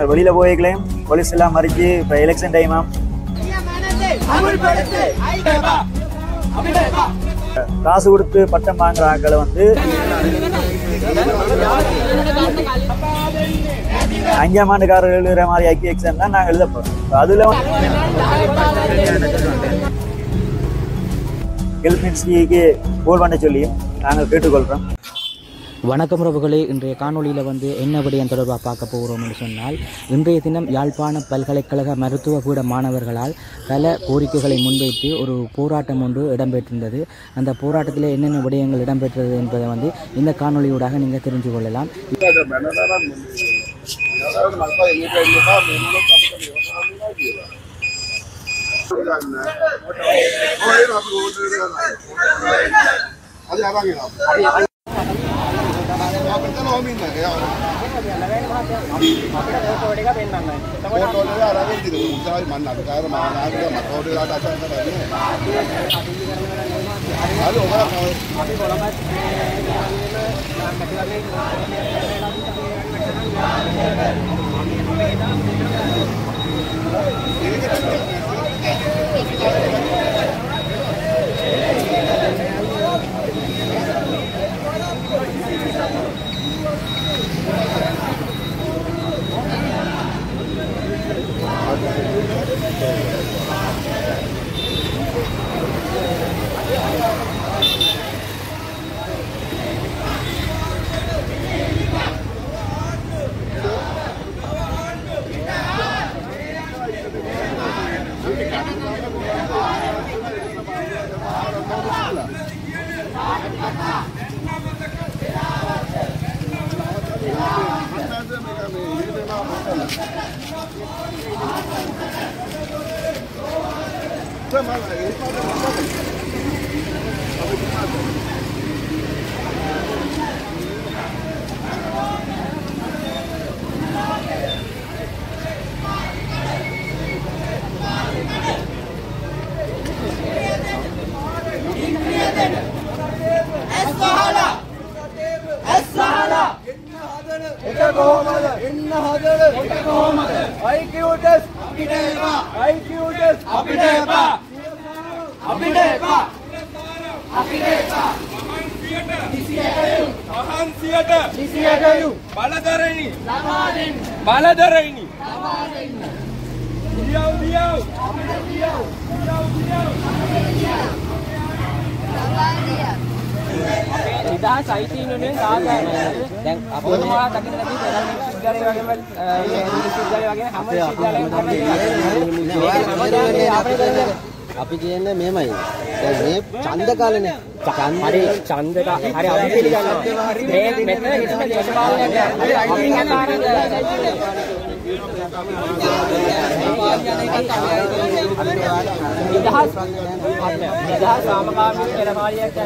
வெளியில போய்க்கலையும் போலீஸ் எல்லாம் மறிச்சு இப்ப எலெக்ஷன் டைமா காசு கொடுத்து பட்டம் வாங்குற ஆட்களை வந்து 5ஆம் ஆண்டுக்காரர்கள் எழுதுற மாதிரி ஐக்கிய எக்ஸாம் தான் நாங்கள் எழுத போறோம். அதுல ஹெல்ப்மின்ஸ்க்கு கோல் பண்ண சொல்லியும் நாங்கள் கேட்டுக்கொள்றோம். வணக்கம் உறவுகளே, இன்றைய காணொலியில் என்ன விடயம் தொடர்பாக பார்க்க போகிறோம் என்று சொன்னால், இன்றைய தினம் யாழ்ப்பாண பல்கலைக்கழக மருத்துவ பீட மாணவர்களால் பல கோரிக்கைகளை முன்வைத்து ஒரு போராட்டம் ஒன்று இடம்பெற்றிருந்தது. அந்த போராட்டத்தில் என்னென்ன விடயங்கள் இடம்பெற்றது என்பதை இந்த காணொலியூடாக நீங்கள் தெரிஞ்சு கொள்ளலாம். අපි කියන්නේ මෙහෙමයි. දැන් මේ ඡන්ද කාලනේ. හරි ඡන්දට හරි අපි පිළිගන්නවා. මේ මෙතන කිසිම දේශපාලනයක් නැහැ. අපි අතාරින්න නිදහස් සාමකාමී පෙරමාලියක්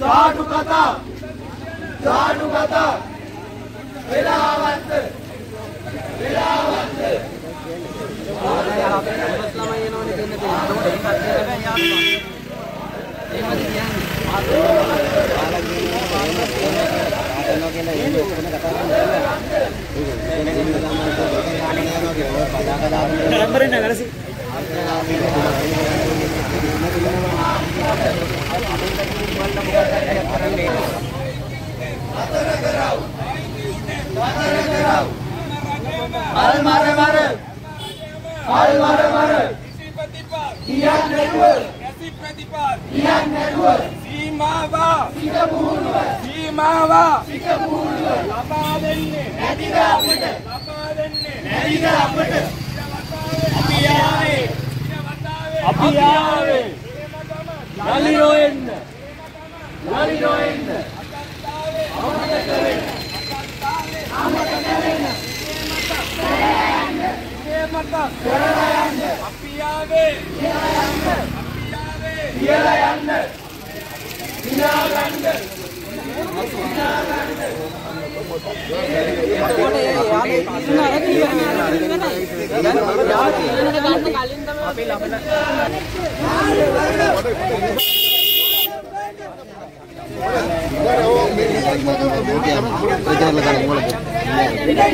साधु कथा विलावंत අපි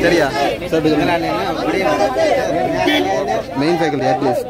சரியா மெயின் ஃபேக்கல்டி அட்லீஸ்ட்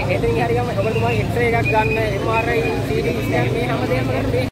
එතනින් හරි ගම ඔබතුමා එක්ස්රේ එකක් ගන්න MRI CT ස්කෑන් මේ හැමදේම කරන්නේ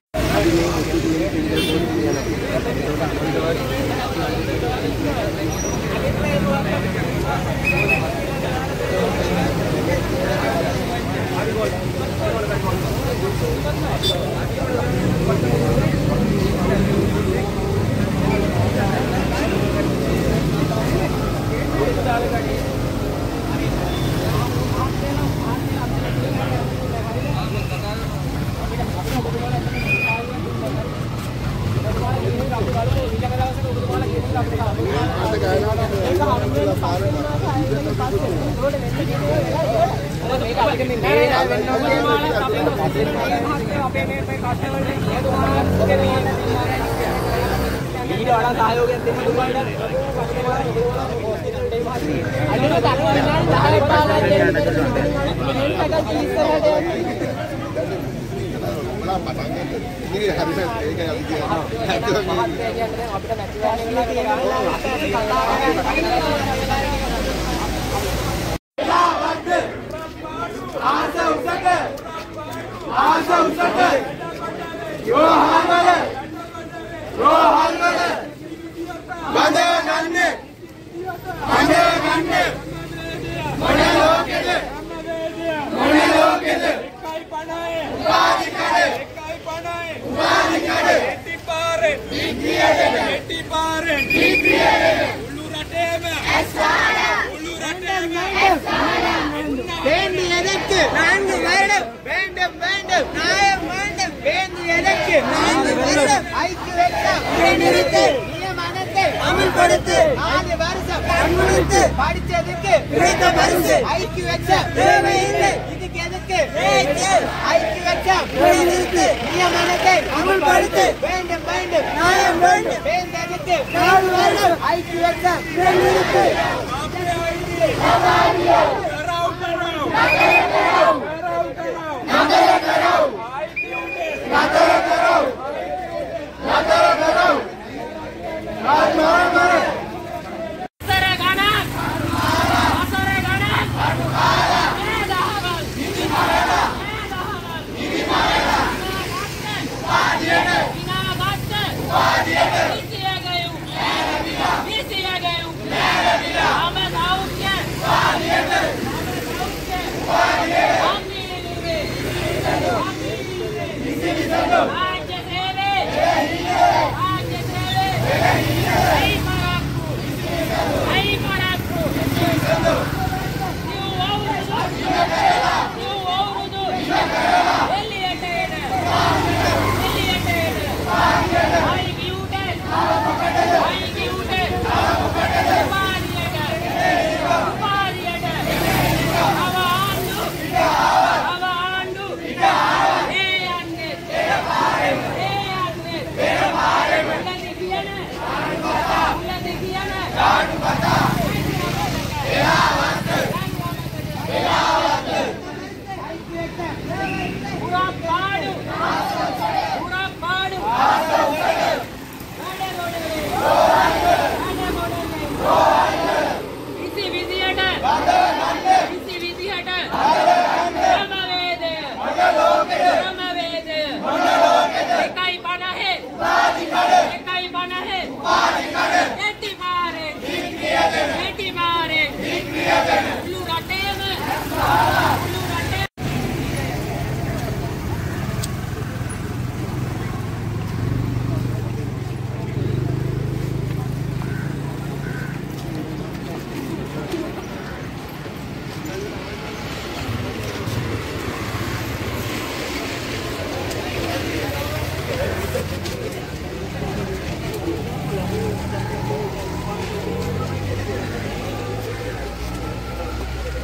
Come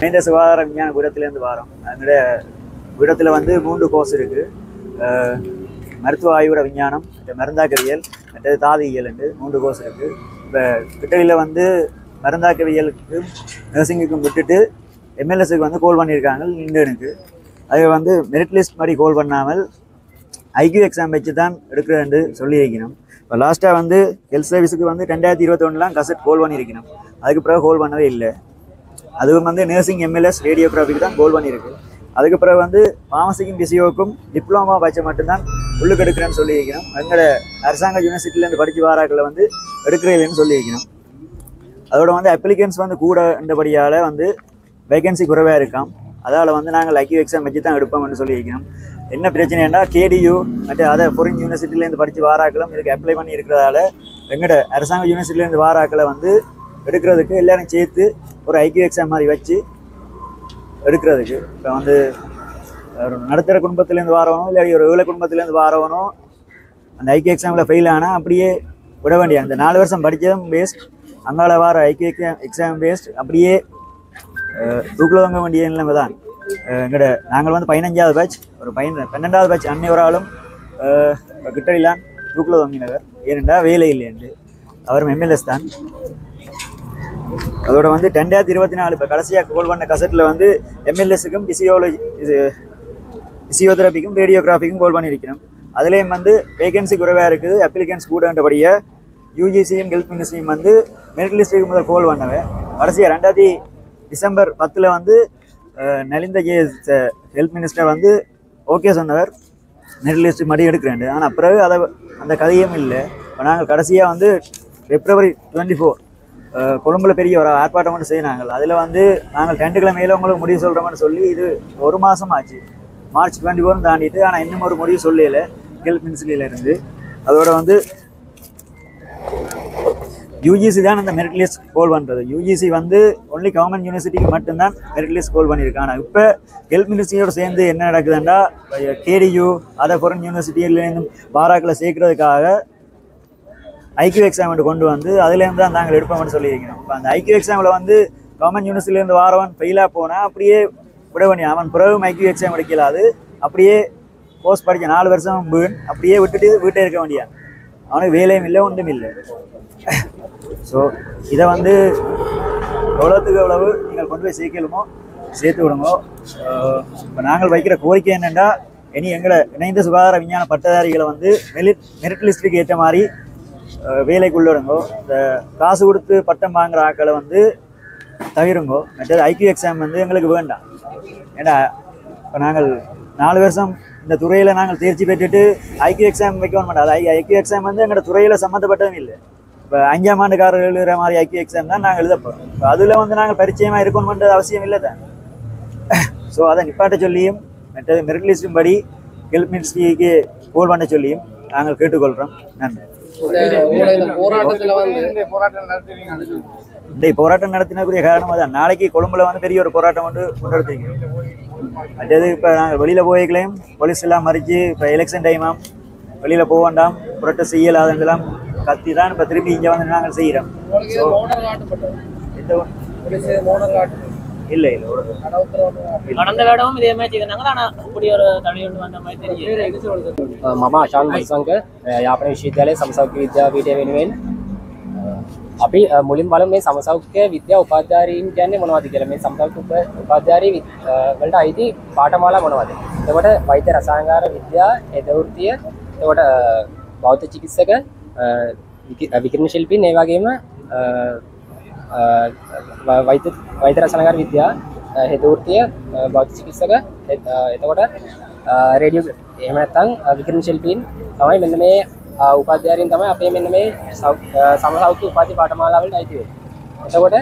இணைந்த சுகாதார விஞ்ஞான பீடத்திலேருந்து வாரோம். அதனுடைய பீடத்தில் வந்து 3 கோர்ஸ் இருக்குது. மருத்துவ ஆய்வுட விஞ்ஞானம், மருந்தாக்கவியல், மற்றது தாதியியல் என்று 3 கோர்ஸ் இருக்குது. இப்போ கிட்டடியில் வந்து மருந்தாக்கவியலுக்கும் நர்சிங்குக்கும் விட்டுட்டு எம்எல்எஸ்க்கு வந்து கோல் பண்ணியிருக்காங்க இண்டனுக்கு. அது வந்து மெரிட் லிஸ்ட் மாதிரி கோல் பண்ணாமல் ஐக்யூ எக்ஸாம் வச்சு தான் எடுக்கிறேன்னு சொல்லி வைக்கணும். இப்போ லாஸ்ட்டாக வந்து ஹெல்த் சர்வீஸுக்கு வந்து 2021 கசட் கோல் பண்ணியிருக்கணும். அதுக்கு பிறகு கோல் பண்ணவே இல்லை. அதுவும் வந்து நர்சிங் எம்எல்எஸ் ரேடியோகிராஃபிக்கு தான் கோல் பண்ணியிருக்கு. அதுக்கு பிறகு வந்து ஃபார்மசிக்கும் பிசியோவுக்கும் டிப்ளமா பட்சம் மட்டும்தான் உள்ளுக்கு எடுக்கிறேன்னு சொல்லி வைக்கணும். எங்களோட அரசாங்க யூனிவர்சிட்டியிலேருந்து படித்து வாராக்களை வந்து எடுக்கிறதில்லைன்னு சொல்லி வைக்கணும். அதோட வந்து அப்ளிகன்ஸ் வந்து கூட இருந்தபடியால் வந்து வேகன்சி குறைவாக இருக்காம். அதால் வந்து நாங்கள் ஐக்யூ எக்ஸாம் வச்சு தான் எடுப்போம்னு சொல்லி வைக்கணும். என்ன பிரச்சனைன்னா கேடியூ மற்ற அதை ஃபாரின் யூனிவர்சிட்டிலேருந்து படித்து வாராக்களும் இதுக்கு அப்ளை பண்ணி இருக்கிறதால எங்களோட அரசாங்க யூனிவர்சிட்டிலேருந்து வாராக்களை வந்து எடுக்கிறதுக்கு எல்லோரும் சேர்த்து ஒரு ஐக்யூ எக்ஸாம் மாதிரி வச்சு எடுக்கிறதுக்கு. இப்போ வந்து ஒரு நடுத்தர குடும்பத்துலேருந்து வாரவனோ இல்லை ஒரு ஏழை குடும்பத்துலேருந்து வாரவனோ அந்த ஐக்யூ எக்ஸாமில் ஃபெயில் ஆனால் அப்படியே விட வேண்டிய அந்த 4 வருஷம் படித்ததும் வேஸ்ட், அங்கால வார ஐக்யூ எக்ஸாம் வேஸ்ட், அப்படியே தூக்கில் வாங்க வேண்டிய நிலைமை தான். எங்களோட நாங்கள் வந்து 15வது பேட்ச், ஒரு 12வது பேட்ச் அன்னை ஒரு ஆளும் கிட்டடிலான் தூக்கில் வாங்கினவர். ஏனென்றா வேலை இல்லையென்று அவர் எம்எல்எஸ் தான். அதோட வந்து 2024 இப்போ கடைசியாக கோல் பண்ண கசட்டில் வந்து எம்எல்எஸுக்கும் பிசியோதெரபிக்கும் ரேடியோகிராஃபிக்கும் கோல் பண்ணியிருக்கிறோம். அதுலேயும் வந்து வேகன்சி குறைவாக இருக்குது, அப்ளிகன்ஸ் கூடன்றபடியே யூஜிசியும் ஹெல்த் மினிஸ்ட்ரியும் வந்து மெரிட் லிஸ்ட்டுக்கு முதல் கோல் பண்ணவே கடைசியாக 2000 டிசம்பர் 10 வந்து நலிந்த ஹெல்த் மினிஸ்டர் வந்து ஓகே சொன்னவர் மெரிட் லிஸ்ட்டு மறுபடியும் எடுக்கிறேன். ஆனால் பிறகு அந்த கதையும் இல்லை. இப்போ நாங்கள் கடைசியாக வந்து February 24 கொழும்புல பெரிய ஒரு ஆர்ப்பாட்டம் மட்டும் செய்யினாங்க. அதில் வந்து நாங்கள் 2 கிழமையில உங்களுக்கு முடிவு சொல்கிறோம்னு சொல்லி இது 1 மாதம் ஆச்சு. March 24 தாண்டிட்டு, ஆனால் இன்னும் ஒரு முடிவு சொல்லலை ஹெல்த் மினிஸ்ட்ரியிலேருந்து. அதோட வந்து யூஜிசி தான் அந்த மெரிட் லிஸ்ட் கோல் பண்ணுறது. யூஜிசி வந்து ஒன்லி கவர்மெண்ட் யூனிவர்சிட்டிக்கு மட்டும்தான் மெரிட் லிஸ்ட் கோல் பண்ணியிருக்காங்க. ஆனால் இப்போ ஹெல்த் மினிஸ்ட்ரியோடு சேர்ந்து என்ன நடக்குதுன்னா கேடியூ அதை ஃபாரின் யூனிவர்சிட்டியிலேருந்து பாராக்கில் சேர்க்கறதுக்காக ஐக்யூ எக்ஸாம் கொண்டு வந்து அதுலேருந்து தான் நாங்கள் எடுப்போம்னு சொல்லியிருக்கிறோம். இப்போ அந்த ஐக்யூ எக்ஸாமில் வந்து கவர்மெண்ட் யூனிவர்சிட்டியிலேருந்து வாரவன் ஃபெயிலாக போனால் அப்படியே விட வேண்டிய அவன் பிறகு ஐக்யூ எக்ஸாம் எடுக்கலாது, அப்படியே கோர்ஸ் படிக்க 4 வருஷம் அப்படியே விட்டுட்டு வீட்டே இருக்க வேண்டியான். அவனுக்கு வேலையும் இல்லை, ஒன்றும் இல்லை. ஸோ இதை வந்து எவ்வளோத்துக்கு எவ்வளவு நீங்கள் கொண்டு போய் சேர்க்கலுமோ சேர்த்து விடுங்க. இப்போ நாங்கள் வைக்கிற கோரிக்கை என்னென்னா, இனி எங்களை இணைந்த சுகாதார விஞ்ஞான பட்டதாரிகளை வந்து மெரிட் லிஸ்ட்டுக்கு ஏற்ற மாதிரி வேலைக்குள்ள விடுங்கோ. இந்த காசு கொடுத்து பட்டம் வாங்குற ஆக்களை வந்து தவிருங்கோ. மற்றது ஐக்யூ எக்ஸாம் வந்து எங்களுக்கு வேண்டாம். ஏன்னா இப்போ நாங்கள் 4 வருஷம் இந்த துறையில் நாங்கள் தேர்ச்சி பெற்றுட்டு ஐக்யூ எக்ஸாம் வைக்க மாட்டோம். அது ஐக்யூ எக்ஸாம் வந்து எங்களோட துறையில் சம்மந்தப்பட்டதும் இல்லை. இப்போ 5ஆம் ஆண்டுக்காரர்கள் எழுதுகிற மாதிரி ஐக்யூ எக்ஸாம் தான் நாங்கள் எழுதப்போம். இப்போ அதில் வந்து நாங்கள் பரிச்சயமாக இருக்கணும்ன்றது அவசியம் இல்லை தான். ஸோ அதை நிப்பாட்ட சொல்லியும் மற்றது மெரிட் லிஸ்ட்டும் படி ஹெல்ப் மினிஸ்ட்ரிக்கு கோல் பண்ண சொல்லியும் நாங்கள் கேட்டுக்கொள்கிறோம். நன்றி. இந்த போராட்டம் நடத்தினக்கூடிய காரணம் அதான். நாளைக்கு கொழும்புல வந்து பெரிய ஒரு போராட்டம் வந்து முன்னெடுத்திருக்கோம். மற்றது இப்போ நாங்கள் வெளியில் போய்க்கலையும் போலீஸ் எல்லாம் மறித்து இப்போ எலெக்ஷன் டைமாம் வெளியில் போக வேண்டாம் புரொட்டஸ்ட் செய்யலாதெல்லாம் கத்தி தான் இப்போ திரும்பி இங்கே வந்து நாங்கள் செய்கிறோம். இல்லை இல்லை கடந்த வேடமும் இதே மாதிரி செய்தாங்க. ஆனால் இப்படி ஒரு தடை ஒன்று வந்த மாதிரி தெரியும். මම ආශාන් මල්සංක යාපන විශ්වවිද්‍යාලයේ සමසෞඛ්‍ය විද්‍යා පීඨය වෙනුවෙන් අපි මුලින් බලමු මේ සමසෞඛ්‍ය විද්‍යා උපාධ්‍යාරීන් කියන්නේ මොනවද කියලා. මේ සමසෞඛ්‍ය උපාධ්‍යාරී වලට අයිති පාඨමාලා මොනවද? එතකොට වෛද්‍ය රසායනකාර විද්‍යා, එදවෘත්තිය, එතකොට බෞද්ධ චිකිත්සක, විකිරණ ශිල්පීන්, ඒ වගේම වෛද්‍ය රසායනකාර විද්‍යා, එදවෘත්තිය, බෞද්ධ චිකිත්සක, එතකොට රේඩියෝ එහෙම නැත්නම් විකිරණ ශිල්පීන් තමයි මෙන්න මේ උපාධ්‍යාරීන් තමයි අපේ මෙන්න මේ සමසෞඛ්‍ය උපාධි පාඨමාලා වලට අයිති වෙන්නේ. එතකොට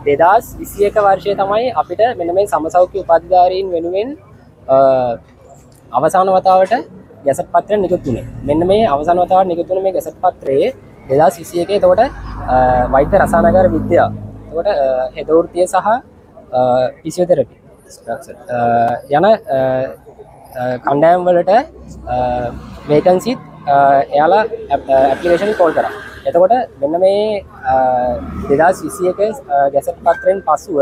2021 වර්ෂයේ තමයි අපිට මෙන්න මේ සමසෞඛ්‍ය උපාධිධාරීන් වෙනුවෙන් අවසාන වතාවට ගැසට් පත්‍රය නිකුත් වුණේ. මෙන්න මේ අවසාන වතාවට නිකුත් වුණ මේ ගැසට් පත්‍රයේ 2021 එතකොට වෛද්‍ය රසායනකාර විද්‍යාව, එතකොට හෙදවෘත්තිය සහ ෆිසියෝതെරපි යන කණ්ඩායම් වලට වේකන්සිත් එයාලා ඇප්ලිකේෂන් කෝල් කරා. එතකොට මෙන්න මේ 2021 ගැසට් පත්‍රයෙන් පසුව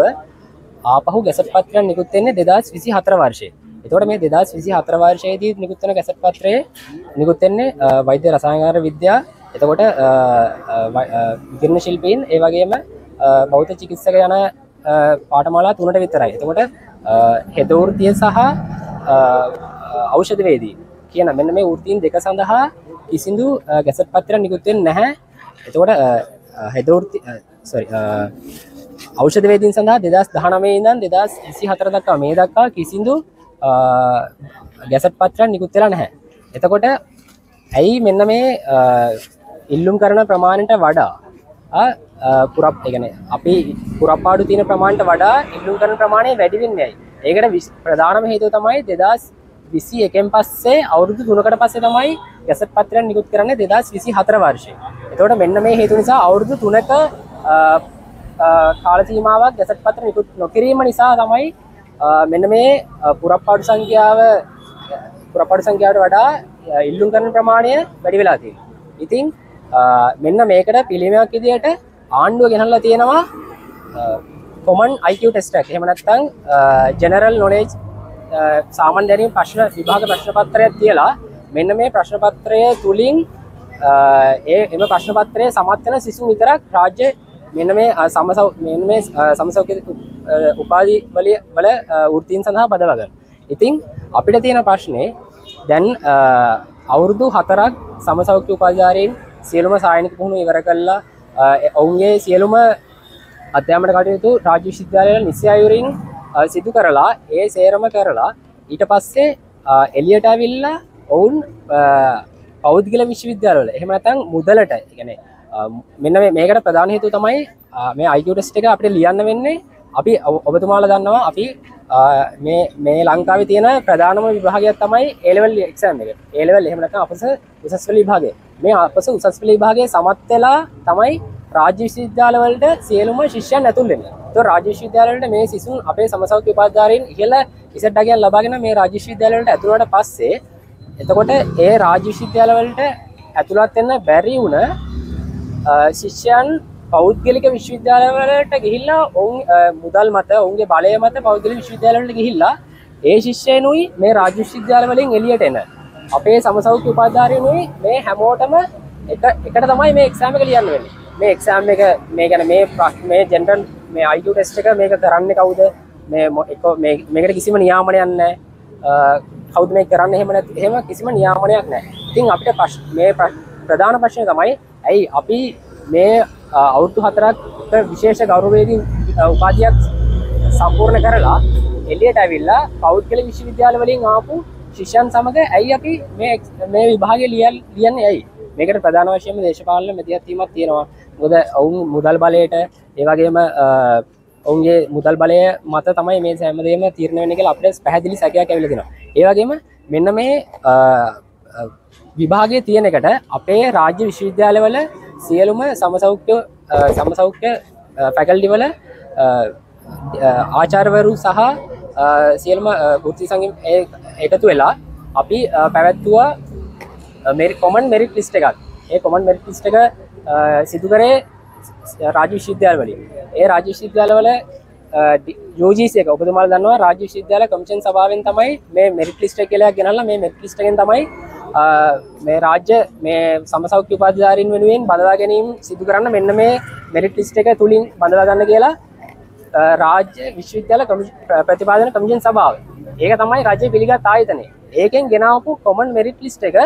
ආපහු ගැසට් පත්‍රයක් නිකුත් වෙන්නේ 2024 වර්ෂයේ. එතකොට මේ 2024 වර්ෂයේදී නිකුත් වෙන ගැසට් පත්‍රයේ නිකුත් වෙන්නේ වෛද්‍ය රසායනකාර විද්‍යාව, එතකොට විකිරණ ශිල්පීන්, ඒ වගේම බෞද්ධ චිකිත්සක යන පාඨමාලා 3ට විතරයි. එතකොට හෙදවෘත්තිය සහ ඖෂධවේදී කියන මෙන්න මේ වෘත්තීන් දෙක සඳහා කිසිදු ගැසට් පත්‍රයක් නිකුත් වෙන්නේ නැහැ. එතකොට හෙදවෘත්ති ඖෂධවේදීන් සඳහා 2019 ඉඳන් 2024 දක්වා මේ දක්වා කිසිදු ගැසට් පත්‍රයක් නිකුත් වෙලා නැහැ. එතකොට ඇයි මෙන්න මේ ඉල්ලුම් කරන ප්‍රමාණයට වඩා අපි පුරප්පාඩු තියෙන ප්‍රමාණයට වඩා ඉල්ලුම් කරන ප්‍රමාණය වැඩි වෙන්නේ ඇයි? ඒකට ප්‍රධානම හේතුව තමයි 2021න් පස්සේ අවුරුදු 3කට පස්සේ තමයි ගැසට් පත්‍රයක් නිකුත් කරන්නේ 2024 වර්ෂයේ. එතකොට මෙන්න මේ හේතු නිසා අවුරුදු 3ක කාල සීමාවක් ගැසට් පත්‍ර නිකුත් නොකිරීම නිසා තමයි මෙන්න මේ පුරප්පාඩු සංඛ්‍යාවට වඩා ඉල්ලුම් කරන ප්‍රමාණය වැඩි වෙලා තියෙනවා. ඉතින් මෙන්න මේකට පිළිමයක් විදියට ආණ්ඩුව ගෙනල්ලා තියෙනවා common IQ test එකක්. එහෙම නැත්නම් general knowledge සාමාන්‍ය දැනීම් ප්‍රශ්න විභාග ප්‍රශ්න පත්‍රයක් තියලා මෙන්න මේ ප්‍රශ්න පත්‍රය තුලින් එම ප්‍රශ්න පත්‍රයේ සමත් වෙන සිසුන් විතරක් රාජ්‍ය මෙන්න මේ සමසෞඛ්‍ය උපාධි වල වෘත්තීන් සඳහා බදවා ගන්න. ඉතින් අපිට තියෙන ප්‍රශ්නේ දැන් අවුරුදු 4ක් සමසෞඛ්‍ය උපාධිධාරීන් සියලුම සායනික පුහුණුව ඉවර කළා. ඔවුන්ගේ සියලුම අධ්‍යාපන කටයුතු රාජ්‍ය විශ්වවිද්‍යාලවල නිසි අයුරින් සිදු කරලා ඒ සේරම කරලා ඊට පස්සේ එළියට ඇවිල්ලා ඔවුන් පෞද්ගලික විශ්වවිද්‍යාලවල එහෙම නැත්නම් මුදලට කියන්නේ මෙන්න මේකට ප්‍රධාන හේතුව තමයි මේ IQ ටෙස්ට් එක අපිට ලියන්න වෙන්නේ. අපි ඔබතුමාලා දන්නවා අපි මේ ලංකාවේ තියෙන ප්‍රධානම විභාගයක් තමයි A level exam එක. A level එහෙම නැත්නම් අපස උසස් පෙළ විභාගය. මේ අපස උසස් පෙළ විභාගයේ සමත් වෙලා තමයි රාජ්‍ය විශ්වවිද්‍යාලවලට සියලුම ශිෂ්‍යයන් ඇතුල් වෙන්නේ. ඒතකොට රාජ්‍ය විශ්වවිද්‍යාලවලට මේ සිසුන් අපේ සමසෞඛ්‍ය උපාධිධාරීන් ඉහළ ඉසඩ් අගයන් ලබාගෙන මේ රාජ්‍ය විශ්වවිද්‍යාලවලට ඇතුල් වුණාට පස්සේ එතකොට ඒ රාජ්‍ය විශ්වවිද්‍යාලවලට ඇතුළත් වෙන්න බැරි වුණ ශිෂ්‍යයන් පෞද්ගලික විශ්වවිද්‍යාලවලට ගිහිල්ලා ඔවුන් මුදල් මත ඔවුන්ගේ බලය මත පෞද්ගලික විශ්වවිද්‍යාලවලට ගිහිල්ලා ඒ ශිෂ්‍යයනුයි මේ රාජ්‍ය විශ්වවිද්‍යාල වලින් එළියට එන අපේ සමසෞඛ්‍ය උපාධිධාරීනුයි මේ හැමෝටම එකට තමයි මේ එක්සෑම් එක ලියන්න වෙන්නේ. මේ එක්සෑම් එක මේ කියන්නේ මේ ජෙනරල් මේ IQ ටෙස්ට් එක මේක කරන්නේ කවුද? මේකට කිසිම නියාමනයක් නැහැ. කවුද මේක කරන්නේ? එහෙම කිසිම නියාමනයක් නැහැ. ඉතින් අපිට මේ ප්‍රධාන ප්‍රශ්නේ තමයි ඇයි අපි මේ අවුරුදු 4ක් විශේෂ ගෞරවයේදී උපාධියක් සම්පූර්ණ කරලා එළියට ඇවිල්ලා පෞද්ගලික විශ්වවිද්‍යාල වලින් ආපු ශිෂ්‍යයන් සමග ඇයි අපි මේ විභාගය ලියන්නේ ඇයි? මේකට ප්‍රධාන වශයෙන්ම දේශපාලන මැදිහත්වීමක් තියෙනවා. මොකද ඔවුන් මුදල් බලයට ඒ වගේම ඔවුන්ගේ මුදල් බලය මත තමයි මේ හැමදේම තීරණය වෙන්නේ කියලා අපිට පැහැදිලි සැකයක් ඇවිල්ලා තියෙනවා. ඒ වගේම මෙන්න මේ විභාගයේ තියෙන එකට අපේ රාජ්‍ය විශ්වවිද්‍යාලවල සියලුම සමසෞඛ්‍ය ෆැකල්ටි වල ආචාර්යවරු සහ සියලුම වෘත්ති සංගම් එකතු වෙලා අපි පැවැත්වුවා කොමන් මෙරිට් ලිස්ට් එකක්. ඒ කොමන් මෙරිට් ලිස්ට් එක සිදු කරේ රාජ්‍ය විශ්වවිද්‍යාලවලින්. ඒ රාජ්‍ය විශ්වවිද්‍යාලවල UGC එක ඔබතුමාලා දන්නවා රාජ්‍ය විශ්වවිද්‍යාල කමිෂන් සභාවෙන් තමයි මේ මෙරිට් ලිස්ට් එක කියලා ගෙනල්ලා මේ මෙරිට් ලිස්ට් එකෙන් තමයි මේ රාජ්‍ය මේ සමසෞඛ්‍ය උපාධිධාරීන් වෙනුවෙන් බඳවා ගැනීම සිදු කරන්න මෙන්න මේ මෙරිට් ලිස්ට් එක තුලින් බඳවා ගන්න කියලා රාජ්‍ය විශ්වවිද්‍යාල ප්‍රතිපාදන කමිෂන් සභාව. ඒක තමයි රාජ්‍ය පිළිගත් ආයතනය. ඒකෙන් ගෙනාවපු කොමන් මෙරිට් ලිස්ට් එක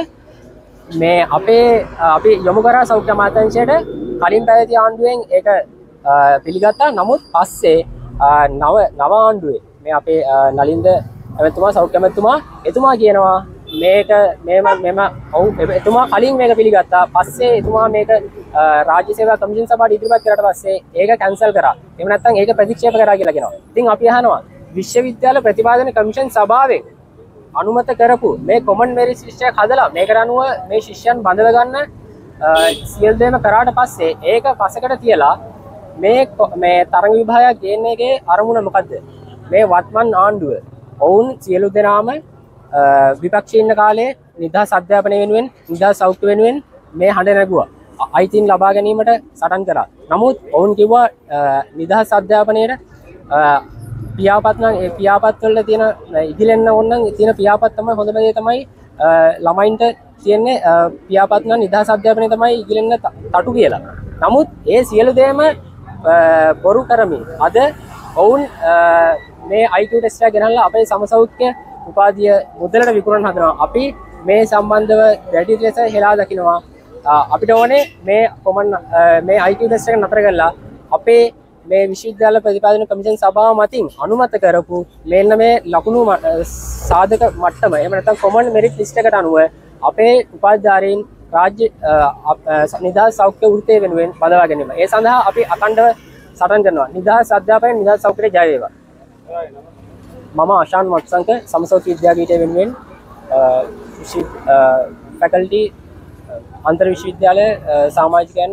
මේ අපි යොමු කරා සෞඛ්‍ය අමාත්‍යාංශයට කලින් පැවති ආණ්ඩුවෙන් ඒක පිළිගත්තා. නමුත් පස්සේ නව ආණ්ඩුවේ මේ අපේ නලින්ද ඇමතුමා සෞඛ්‍ය ඇමතුමා එතුමා කියනවා මේක එතුමා කලින් මේක පිළිගත්තා. පස්සේ එතුමා මේක රාජ්‍ය සේවා කමිෂන් සභාවට ඉදිරිපත් කරාට පස්සේ ඒක කැන්සල් කරා. එහෙම නැත්නම් ඒක ප්‍රතික්ෂේප කරා කියලා කියනවා. ඉතින් අපි අහනවා විශ්වවිද්‍යාල ප්‍රතිපාදන කමිෂන් සභාවෙන් අනුමත කරපු මේ කොමන් මෙරිට් ලිස්ට් එක හදලා මේකට අනුව මේ ශිෂ්‍යයන් බඳව ගන්න සියලු දේම කරාට පස්සේ ඒක පසකට තියලා මේ තරඟ විභාගයක් ගේන්න එකේ අරමුණ මොකද්ද? මේ වත්මන් ආණ්ඩුව ඔවුන් සියලු දෙනාම විපක්ෂයේ ඉන්න කාලේ නිදහස් අධ්‍යාපනය වෙනුවෙන් නිදහස් සෞඛ්‍ය වෙනුවෙන් මේ හඬ නැගුවා. අයිතීන් ලබා ගැනීමට සටන් කරා. නමුත් ඔවුන් කිව්වා නිදහස් අධ්‍යාපනයේ පියාපත් නම් ඒ පියාපත් වල තියෙන ඉගිලෙන්න ඕන නම් තියෙන පියාපත් තමයි හොඳම දේ තමයි ළමයින්ට තියෙන්නේ පියාපත් නම් නිදහස් අධ්‍යාපනය තමයි ඉගිලෙන්න තටු කියලා. නමුත් ඒ සියලු දේම බොරු කරමින් අද ඔවුන් මේ IQ ටෙස්ට් එක ගෙනල්ලා අපේ සමසෞඛ්‍ය උපාධිය මුදලට විකුණන හදනවා. අපි මේ සම්බන්ධව වැඩි ලෙස හෙලා දකිනවා. අපිට ඕනේ මේ IQ ටෙස්ට් එක නතර කරලා අපේ මේ විශ්වවිද්‍යාල ප්‍රතිපාදන කමිෂන් සභාව මතින් අනුමත කරපු මෙන්න මේ ලකුණු සාධක මට්ටම එහෙම නැත්නම් කොමන් මෙරිට් ලිස්ට් එකට අනුව අපේ උපාධිධාරීන් රාජ්‍ය නිදහස් සෞඛ්‍ය වෘත්තය වෙනුවෙන් බඳවා ගැනීම. ඒ සඳහා අපි අඛණ්ඩව සටන් කරනවා. නිදහස් අධ්‍යාපනය නිදහස් සෞඛ්‍යයට ජය වේවා. මම අශාන් වත්සංක සමසෞඛ්‍ය විද්‍යාපීඨය වෙනුවෙන් ෆැකල්ටි අන්තර් විශ්වවිද්‍යාල සමාජිකයන්